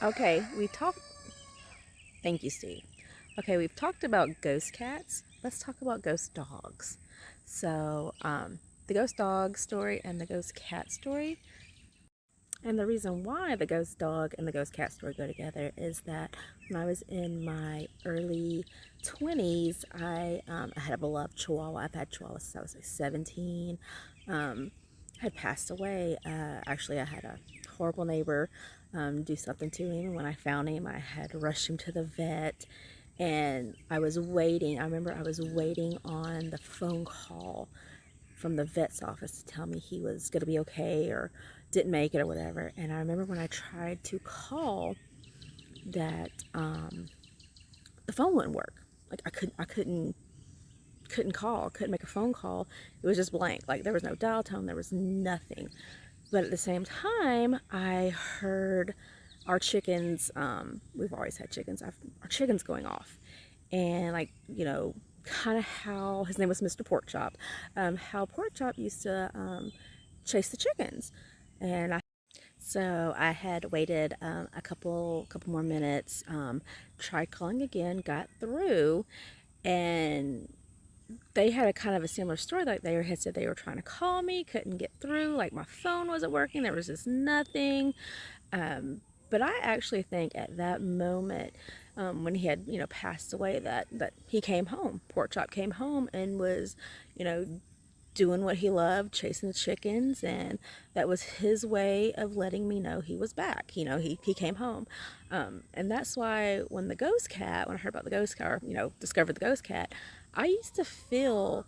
Okay, we talked. Thank you, Steve. Okay, we've talked about ghost cats. Let's talk about ghost dogs. So, the ghost dog story and the ghost cat story. And the reason why the ghost dog and the ghost cat story go together is that when I was in my early 20s, I had a beloved Chihuahua. I've had Chihuahuas since I was like 17. Had passed away. Actually, I had a horrible neighbor do something to him. And when I found him, I had rushed him to the vet. And I was waiting. I remember I was waiting on the phone call from the vet's office to tell me he was going to be okay or didn't make it or whatever. And I remember when I tried to call that the phone wouldn't work. Like I couldn't call, couldn't make a phone call. It was just blank. Like there was no dial tone, there was nothing. But at the same time, I heard our chickens, we've always had chickens, our chickens going off. And like, kind of how his name was Mr. Porkchop, how Porkchop used to chase the chickens. And so I had waited a couple more minutes, tried calling again, got through, and they had a kind of a similar story. Like they had said they were trying to call me, couldn't get through. Like my phone wasn't working. There was just nothing. But I actually think at that moment, when he had passed away, that he came home. Pork Chop came home and was, you know, doing what he loved, chasing the chickens, and that was his way of letting me know he was back. He came home. And that's why when I heard about the ghost cat, or discovered the ghost cat, I used to feel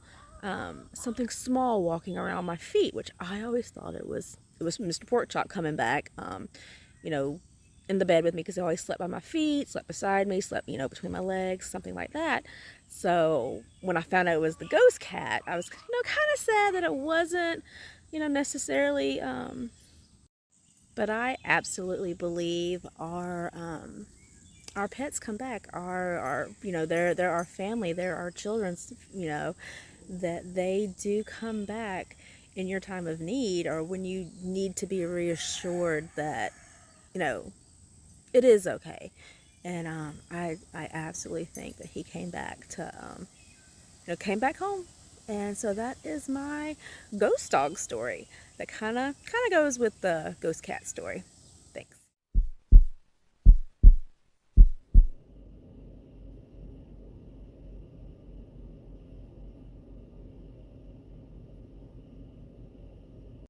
something small walking around my feet, which I always thought it was Mr. Porkchop coming back. You know, in the bed with me because he always slept by my feet, slept beside me, slept, between my legs, something like that. So when I found out it was the ghost cat, I was, kind of sad that it wasn't, necessarily. But I absolutely believe our pets come back. They're our family. They're our children's. That they do come back in your time of need or when you need to be reassured that you know it is okay. And I absolutely think that he came back to came back home. And so that is my ghost dog story. That kind of goes with the ghost cat story.